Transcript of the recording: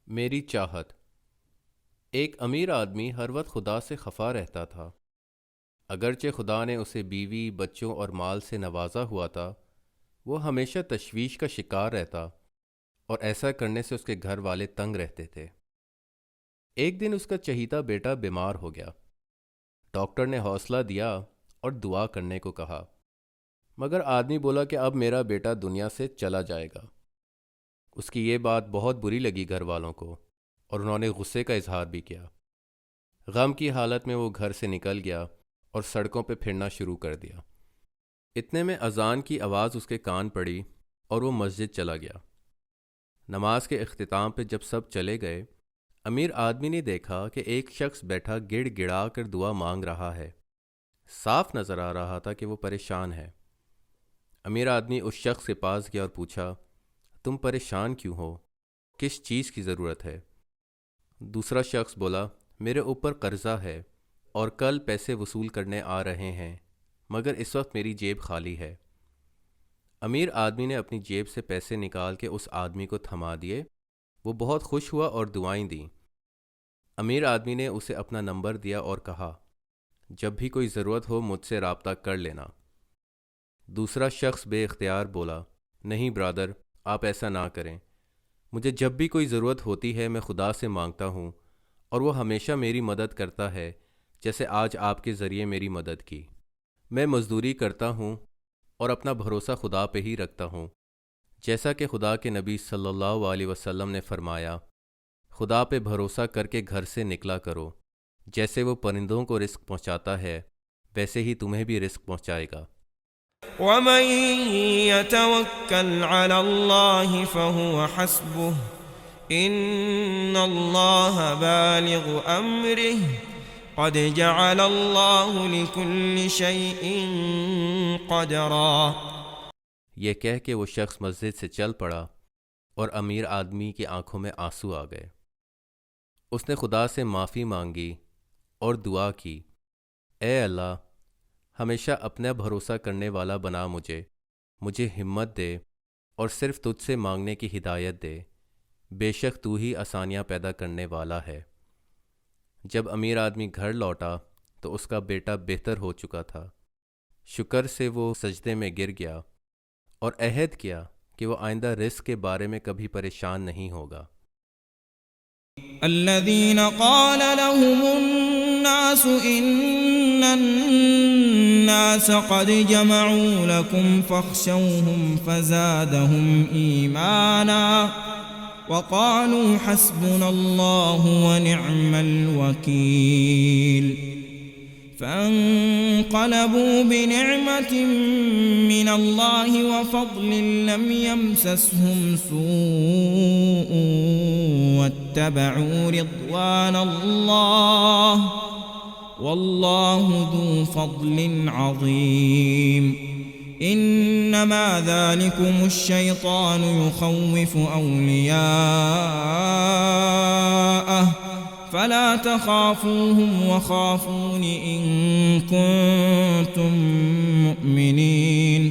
میری چاہت۔ ایک امیر آدمی ہر وقت خدا سے خفا رہتا تھا۔ اگرچہ خدا نے اسے بیوی، بچوں اور مال سے نوازا ہوا تھا، وہ ہمیشہ تشویش کا شکار رہتا اور ایسا کرنے سے اس کے گھر والے تنگ رہتے تھے۔ ایک دن اس کا چہیتا بیٹا بیمار ہو گیا۔ ڈاکٹر نے حوصلہ دیا اور دعا کرنے کو کہا، مگر آدمی بولا کہ اب میرا بیٹا دنیا سے چلا جائے گا۔ اس کی یہ بات بہت بری لگی گھر والوں کو، اور انہوں نے غصے کا اظہار بھی کیا۔ غم کی حالت میں وہ گھر سے نکل گیا اور سڑکوں پہ پھرنا شروع کر دیا۔ اتنے میں اذان کی آواز اس کے کان پڑی اور وہ مسجد چلا گیا۔ نماز کے اختتام پہ جب سب چلے گئے، امیر آدمی نے دیکھا کہ ایک شخص بیٹھا گڑ گڑا کر دعا مانگ رہا ہے۔ صاف نظر آ رہا تھا کہ وہ پریشان ہے۔ امیر آدمی اس شخص کے پاس گیا اور پوچھا، تم پریشان کیوں ہو؟ کس چیز کی ضرورت ہے؟ دوسرا شخص بولا، میرے اوپر قرضہ ہے اور کل پیسے وصول کرنے آ رہے ہیں، مگر اس وقت میری جیب خالی ہے۔ امیر آدمی نے اپنی جیب سے پیسے نکال کے اس آدمی کو تھما دیے۔ وہ بہت خوش ہوا اور دعائیں دیں۔ امیر آدمی نے اسے اپنا نمبر دیا اور کہا، جب بھی کوئی ضرورت ہو مجھ سے رابطہ کر لینا۔ دوسرا شخص بے اختیار بولا، نہیں برادر، آپ ایسا نہ کریں۔ مجھے جب بھی کوئی ضرورت ہوتی ہے میں خدا سے مانگتا ہوں، اور وہ ہمیشہ میری مدد کرتا ہے، جیسے آج آپ کے ذریعے میری مدد کی۔ میں مزدوری کرتا ہوں اور اپنا بھروسہ خدا پہ ہی رکھتا ہوں، جیسا کہ خدا کے نبی صلی اللہ علیہ وسلم نے فرمایا، خدا پہ بھروسہ کر کے گھر سے نکلا کرو، جیسے وہ پرندوں کو رزق پہنچاتا ہے ویسے ہی تمہیں بھی رزق پہنچائے گا۔ ومن يتوكل على الله فهو حسبه ان الله بالغ امره قد جعل الله لكل شيء قدرا۔ یہ کہہ کے وہ شخص مسجد سے چل پڑا اور امیر آدمی کی آنکھوں میں آنسو آ گئے۔ اس نے خدا سے معافی مانگی اور دعا کی، اے اللہ، ہمیشہ اپنا بھروسہ کرنے والا بنا مجھے ہمت دے اور صرف تجھ سے مانگنے کی ہدایت دے، بے شک تو ہی آسانیاں پیدا کرنے والا ہے۔ جب امیر آدمی گھر لوٹا تو اس کا بیٹا بہتر ہو چکا تھا۔ شکر سے وہ سجدے میں گر گیا اور عہد کیا کہ وہ آئندہ رزق کے بارے میں کبھی پریشان نہیں ہوگا۔ الذين قال لهم الناس إن الناس قد جمعوا لكم فاخشوهم فزادهم إيمانا وقالوا حسبنا الله ونعم الوكيل فانقلبوا بنعمة من الله وفضل لم يمسسهم سوء واتبعوا رضوان الله والله ذو فضل عظيم۔ إنما ذلكم الشيطان يخوف أولياءه فلا تخافوهم وخافون إن كنتم مؤمنين۔